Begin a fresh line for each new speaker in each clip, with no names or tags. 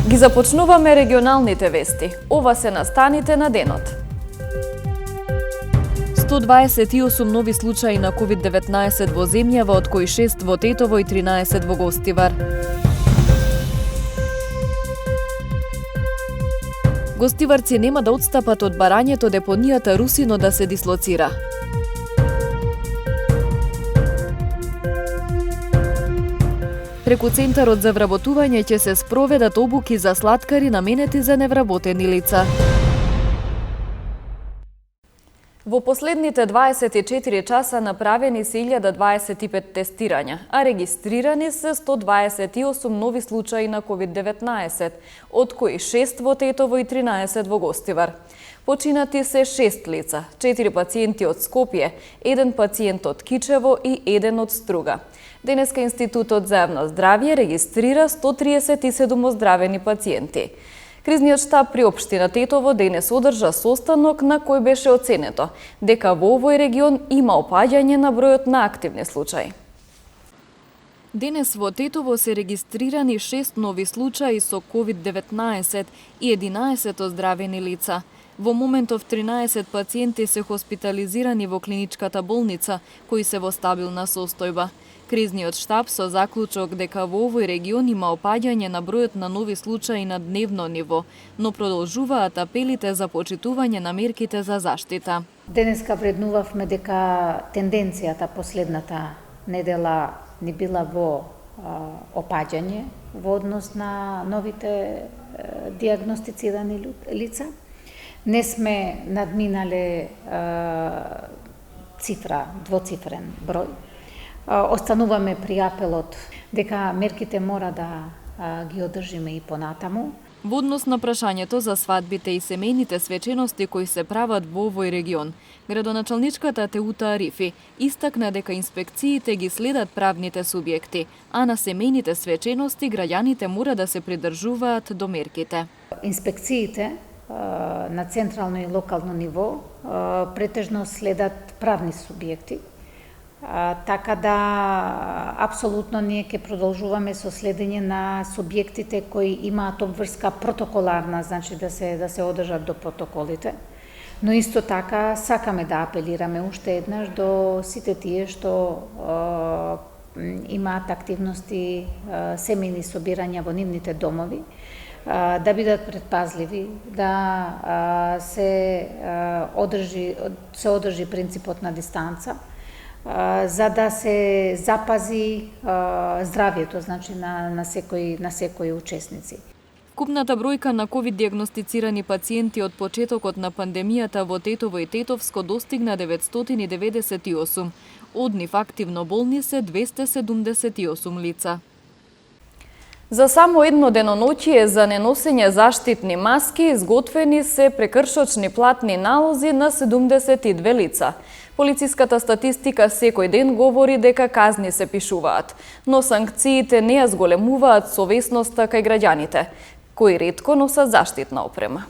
Ги започнуваме регионалните вести. Ова се настаните на денот. 128 нови случаи на COVID-19 во земјава, од кои 6 во Тетово и 13 во Гостивар. Гостиварци нема да отстапат од барањето депонијата Русино да се дислоцира. Преку Центарот за вработување ќе се спроведат обуки за слаткари наменети за невработени лица. Во последните 24 часа направени се 1025 тестирања, а регистрирани се 128 нови случаи на COVID-19, од кои 6 во Тетово и 13 во Гостивар. Починати се 6 лица, 4 пациенти од Скопје, 1 пациент од Кичево и 1 од Струга. Денеска Институтот за јавно здравје регистрира 137 оздравени пациенти. Кризниот штаб при општина Тетово денес одржа состанок на кој беше оценето дека во овој регион има опаѓање на бројот на активни случаи. Денес во Тетово се регистрирани 6 нови случаи со COVID-19 и 11 оздравени лица. Во моментов 13 пациенти се хоспитализирани во клиничката болница, кои се во стабилна состојба. Кризниот штаб со заклучок дека во овој регион има опаѓање на бројот на нови случаи на дневно ниво, но продолжуваат апелите за почитување на мерките за заштита.
Денеска вреднувавме дека тенденцијата последната недела ни била во опаѓање во однос на новите диагностицирани лица. Не сме надминале цифра, двоцифрен број. Остануваме при апелот дека мерките мора да ги одржиме и понатаму.
Во однос на прашањето за свадбите и семејните свечености кои се прават во овој регион, градоначалничката Теута Арифи истакна дека инспекциите ги следат правните субјекти, а на семејните свечености граѓаните мора да се придржуваат до мерките.
Инспекциите на централно и локално ниво претежно следат правни субјекти. Така да апсолутно ние ќе продолжуваме со следење на субјектите кои имаат обврска протоколарна, значи да се одржат до протоколите. Но исто така сакаме да апелираме уште еднаш до сите тие што имаат активности семејни собирања во нивните домови, да бидат предпазливи, да се одржи принципот на дистанца, за да се запази здравјето, значи на секои учесници.
Вкупната бројка на ковид диагностицирани пациенти од почетокот на пандемијата во Тетово и Тетовско достигна 998. Од нив активно болни се 278 лица. За само едно деноноќие за неносење заштитни маски изготвени се прекршочни платни налози на 72 лица. Полициската статистика секој ден говори дека казни се пишуваат, но санкциите не ја зголемуваат совесноста кај граѓаните, кои ретко носат заштитна опрема.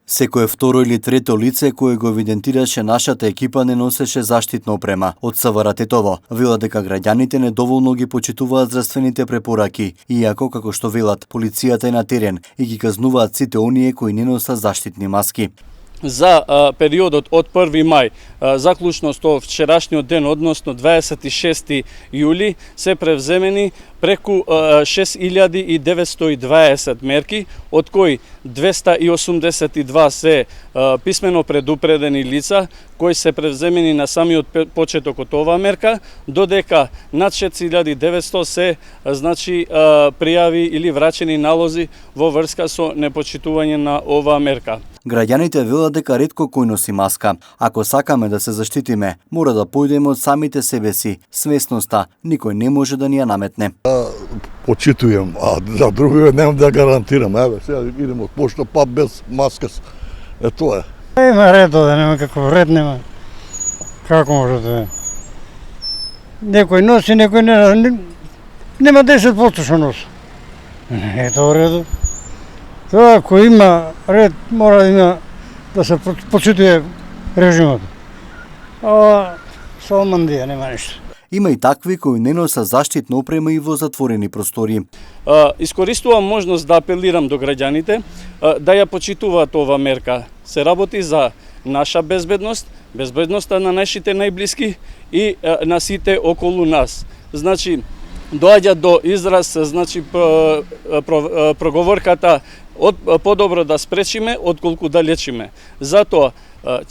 Секое второ или трето лице кое го евидентираше нашата екипа не носеше заштитна опрема. Од СВР Тетово велат дека граѓаните недоволно ги почитуваат здравствените препораки, иако како што велат полицијата е на терен и ги казнуваат сите оние кои не носат заштитни маски.
За периодот од 1 мај заклучно со вчерашниот ден, односно 26 јули, се превземени преку 6920 мерки, од кои 282 се писмено предупредени лица, кои се превземени на самиот почеток од оваа мерка, додека над 6900 се пријави или врачени налози во врска со непочитување на оваа мерка.
Граѓаните велат дека ретко кој носи маска. Ако сакаме да се заштитиме, мора да појдеме од самите себе си. Свесноста никој не може да ни ја наметне.
Почитувам, а за другиве немам да гарантирам. Еве, сега идем од пошта пат без маска. Тоа е.
Има ред да нема каков ред нема. Како може да е? Некој носи, некој не. Нема 10% што носи. Не е тоа редо. Тоа ако има ред, мора да има да се почитува режимот. Со омандија нема ништо.
Има и такви кои не носат заштитна опрема и во затворени простори.
Искористувам можност да апелирам до граѓаните да ја почитуваат ова мерка. Се работи за наша безбедност, безбедноста на нашите најблиски и на сите околу нас. Значи, доаѓа до израз, значи, проговорката подобро да спречиме отколку да лечиме. Затоа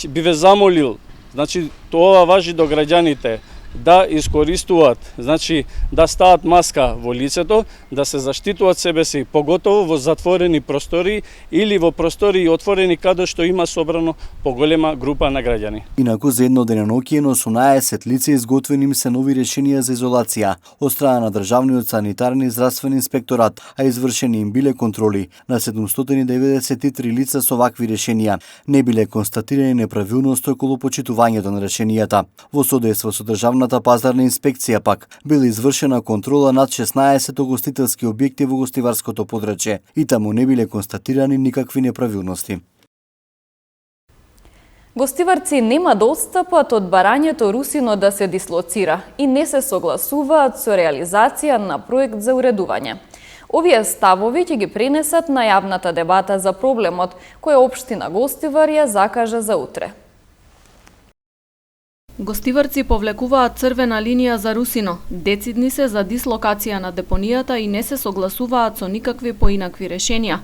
би ве замолил, значи тоа важи до граѓаните, да искористуваат, значи да стават маска во лицето, да се заштитуваат себе си, поготово во затворени простори или во простори отворени каде што има собрано поголема група на граѓани.
Инаку за едно деноноќие на 18 лица изготвени им се нови решенија за изолација од страна на Државниот санитарни и здравствен инспекторат, а извршени им биле контроли на 793 лица со вакви решенија. Не биле констатирани неправилности околу почитувањето на решенијата. Во содејство со Државната пазарна инспекција пак била извршена контрола над 16 угостителски објекти во гостиварското подрачје и таму не биле констатирани никакви неправилности.
Гостиварци нема да отстапат од барањето Русино да се дислоцира и не се согласуваат со реализација на проект за уредување. Овие ставови ќе ги пренесат на јавната дебата за проблемот, која општина Гостивар ја закажа за утре.
Гостиварци повлекуваат црвена линија за Русино, децидни се за дислокација на депонијата и не се согласуваат со никакви поинакви решенија.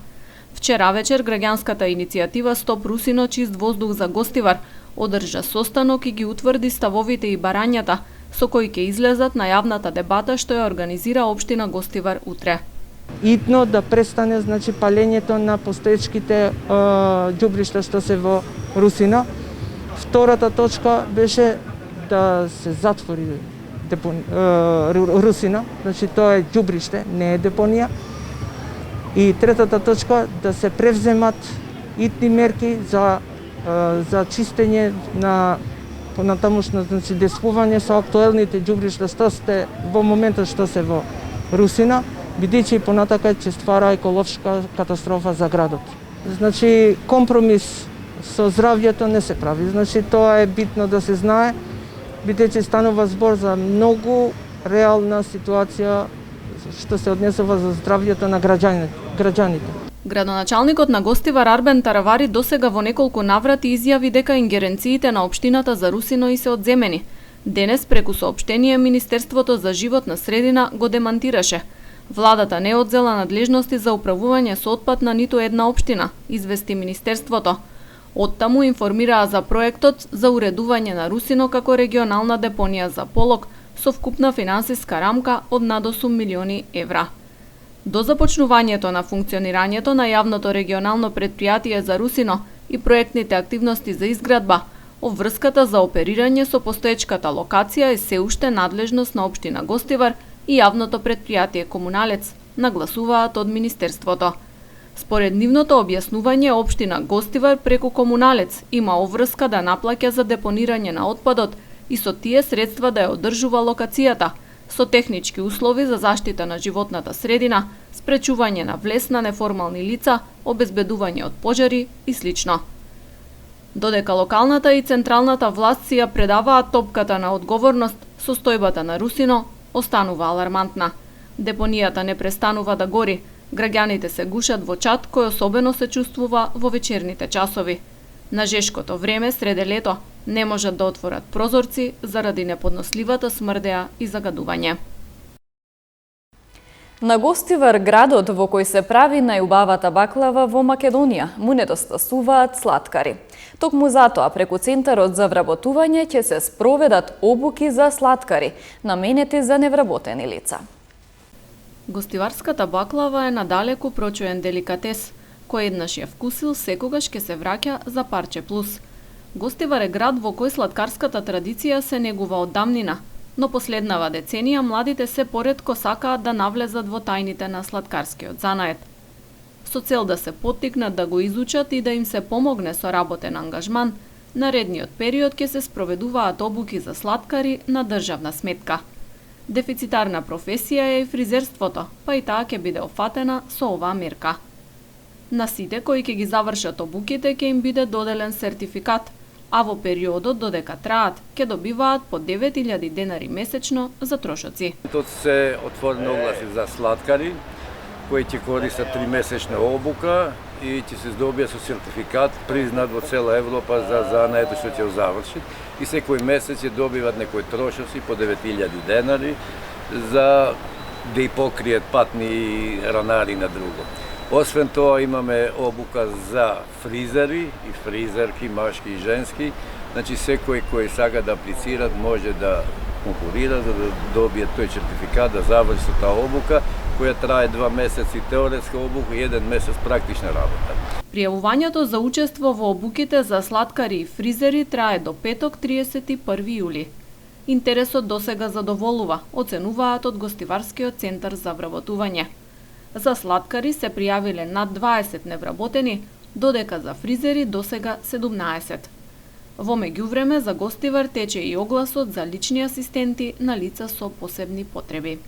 Вчера вечер граѓанската иницијатива Стоп Русино чист воздух за Гостивар одржа состанок и ги утврди ставовите и барањата со кои ќе излезат на јавната дебата што ја организира општина Гостивар утре.
Итно да престане, значи, палењето на постоечките ѓубришта што се во Русино. Втората точка беше да се затвори Русино, значи тоа е ѓубриште, не е депонија. И третата точка да се превземат итни мерки за чистење на понатамошно, значи, действување со актуелните ѓубришта што сте во моментот што се во Русино, бидејќи понатака ќе ствара еколошка катастрофа за градот. Значи компромис со здравјето не се прави. Значи тоа е битно да се знае, бидејќи станува збор за многу реална ситуација што се однесува за здравјето на граѓаните.
Градоначалникот на Гостивар Арбен Таравари досега во неколку наврати изјави дека ингеренциите на општината за Русино и се одземени. Денес преку соопштение Министерството за животна средина го демантираше. Владата не одзела надлежности за управување со отпад на ниту една општина, извести Министерството. Оттаму информираа за проектот за уредување на Русино како регионална депонија за полог со вкупна финансиска рамка од над 8 милиони евра. До започнувањето на функционирањето на јавното регионално претпријатие за Русино и проектните активности за изградба, обврската за оперирање со постоечката локација е се уште надлежност на општина Гостивар и јавното претпријатие Комуналец, нагласуваат од Министерството. Според нивното објаснување, општина Гостивар преку Комуналец има обврска да наплаќа за депонирање на отпадот и со тие средства да ја одржува локацијата, со технички услови за заштита на животната средина, спречување на влез на неформални лица, обезбедување од пожари и слично. Додека локалната и централната власт си ја предаваат топката на одговорност, состојбата на Русино останува алармантна. Депонијата не престанува да гори, граѓаните се гушат во чад кој особено се чувствува во вечерните часови. На жешкото време среде лето не можат да отворат прозорци заради неподносливата смрдеа и загадување.
На Гостивар, градот во кој се прави најубавата баклава во Македонија, му недостасуваат слаткари. Токму затоа преку Центарот за вработување ќе се спроведат обуки за слаткари, наменети за невработени лица.
Гостиварската баклава е надалеку прочуен деликатес, кој еднаш ја вкусил секогаш ќе се враќа за парче плюс. Гостивар е град во кој слаткарската традиција се негува од давнина, но последнава деценија младите се поретко сакаат да навлезат во тајните на слаткарскиот занаед. Со цел да се поттикнат да го изучат и да им се помогне со работен ангажман, наредниот период ќе се спроведуваат обуки за слаткари на државна сметка. Дефицитарна професија е и фризерството, па и таа ќе биде офатена со оваа мерка. На сите кои ќе ги завршат обуките ќе им биде доделен сертификат, а во периодот додека траат ќе добиваат по 9.000 денари месечно за трошоци.
Тут се отворени огласи за сладкари кои ќе користат 3-месечна обука и ќе се здобија со сертификат признат во цела Европа за занаето што ќе заврши и секој месец ќе добиват некои трошоци по 9.000 денари за да и покриет патни ранари на друго. Освен тоа имаме обука за фризери и фризерки, машки и женски. Значи секој кој сака да аплицира може да конкурира за да добие тој сертификат, да заврши со таа обука, која трае 2 месеци теоретска обука и 1 месец практична работа.
Пријавувањето за учество во обуките за сладкари и фризери трае до петок 31 јули. Интересот досега задоволува, оценуваат од Гостиварскиот центар за вработување. За сладкари се пријавиле над 20 невработени, додека за фризери досега 17. Во меѓувреме за Гостивар тече и огласот за лични асистенти на лица со посебни потреби.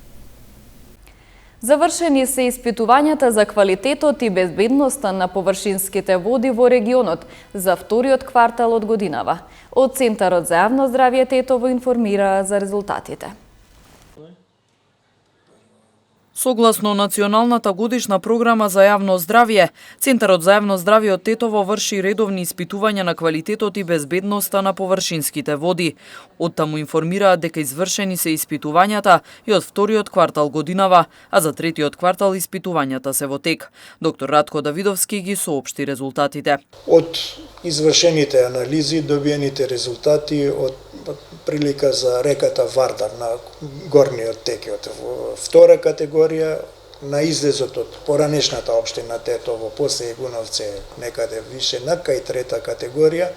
Завршени се испитувањата за квалитетот и безбедноста на површинските води во регионот за вториот квартал од годинава. Од Центарот за јавно здравје Тетово информираа за резултатите.
Согласно Националната годишна програма за јавно здравје, Центарот за јавно здравје од Тетово врши редовни испитувања на квалитетот и безбедноста на површинските води. Оттаму информираат дека извршени се испитувањата и од вториот квартал годинава, а за третиот квартал испитувањата се во тек. Доктор Радко Давидовски ги соопшти резултатите.
Од извршените анализи добиените резултати од прилика за реката Вардар на горниот текот во втора категорија, на излезот од поранешната општина Тетово, после Егуновце, некаде више на кај трета категорија,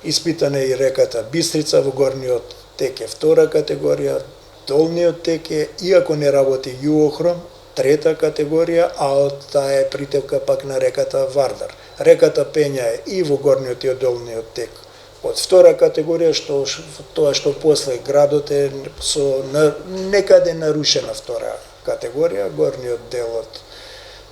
испитана и реката Бистрица во горниот тек е втора категорија, долниот тек е, иако не работи Јуохром, трета категорија, а таа е притока пак на реката Вардар. Реката Пења е и во горниот и долниот тек од втора категорија, тоа што после градот е со некаде нарушена втора категорија, горниот дел од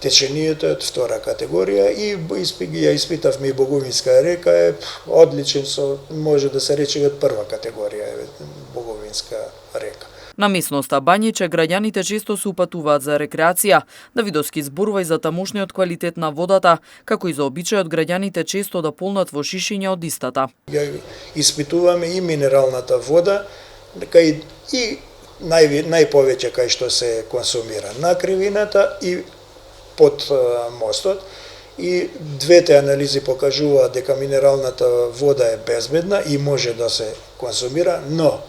течението е од втора категорија и ја испитавме и Боговинска река е одличен со, може да се рече, од прва категорија е Боговинска река.
На местноста Бањиче граѓаните често се упатуваат за рекреација. Давидовски зборува и за тамошниот квалитет на водата, како и за обичајот граѓаните често да полнат во шишиња од истата.
Ја испитуваме и минералната вода, кај и најповеќе кај што се консумира на кривината и под мостот. И двете анализи покажуваат дека минералната вода е безбедна и може да се консумира, но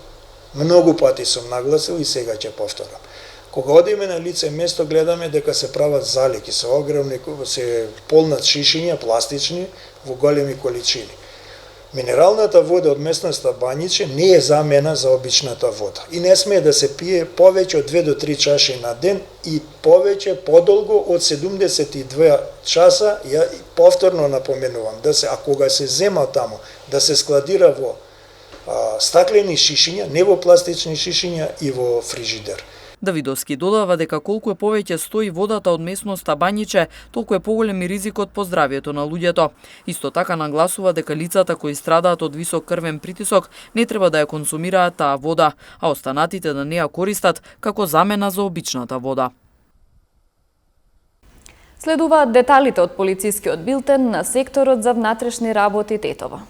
многу пати сум нагласил и сега ќе повторам. Кога одиме на лице место, гледаме дека се прават залики со огромни, се полнат шишиња пластични во големи количини. Минералната вода од местноста Бањиче не е замена за обичната вода и не смее да се пие повеќе од 2 до 3 чаши на ден и повеќе подолго од 72 часа. Ја повторно напоменувам да се, а кога се зема таму, да се складира во стаклени шишиња, не во пластични шишиња и во фрижидер.
Давидовски додава дека колку е повеќе стои водата од местноста Бањиче, толку е поголем и ризикот по здравјето на луѓето. Исто така нагласува дека лицата кои страдаат од висок крвен притисок не треба да ја консумираат таа вода, а останатите да не ја користат како замена за обичната вода.
Следуваат деталите од полицискиот билтен на секторот за внатрешни работи Тетово.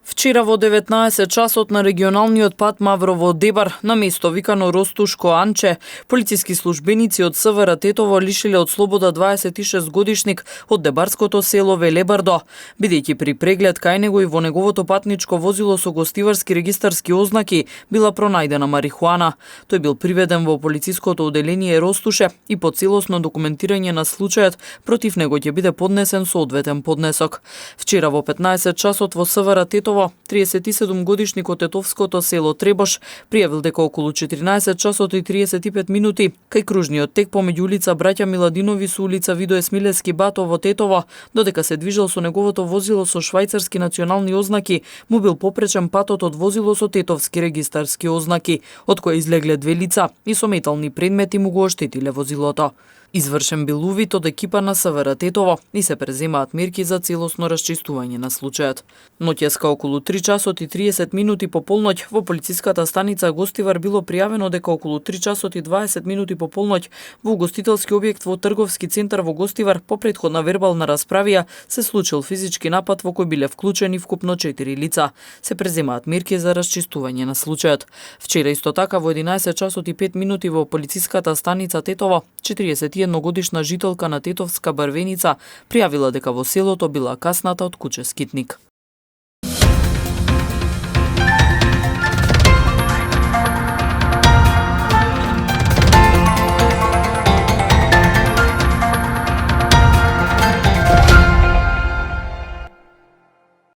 Вчера во 19 часот на регионалниот пат Маврово-Дебар, на место викано Ростушко Анче, полициски службеници од СВР Тетово лишиле од слобода 26 годишник од дебарското село Велебардо, бидејќи при преглед кај него и во неговото патничко возило со гостиварски регистарски ознаки била пронајдена марихуана. Тој бил приведен во полициското оделение Ростуше и по целосно документирање на случајот против него ќе биде поднесен соодветен поднесок. Вчера во 15 часот во СВР Тетово 37 годишник од тетовското село Требош пријавил дека околу 14 часот и 35 минути кај кружниот тек помеѓу улица Браќа Миладинови со улица Видое Смилевски Бато во Тетово, додека се движел со неговото возило со швајцарски национални ознаки, му бил попречен патот од возило со тетовски регистарски ознаки, од кои излегле 2 лица и со метални предмети му го оштетиле возилото. Извршен бил увид од екипа на СВР Тетово и се преземаат мерки за целосно расчистување на случајот. Ноќеска околу 3 часот и 30 минути по полноќ во полициската станица Гостивар било пријавено дека околу 3 часот и 20 минути по полноќ во угостителски објект во трговски центар во Гостивар по претходна вербална расправија се случил физички напад во кој биле вклучени вкупно 4 лица. Се преземаат мерки за расчистување на случајот. Вчера исто така во 11 часот и 5 минути во полициската станица Тетово 41-годишна жителка на Тетовска Барвеница пријавила дека во селото била касната од куче скитник.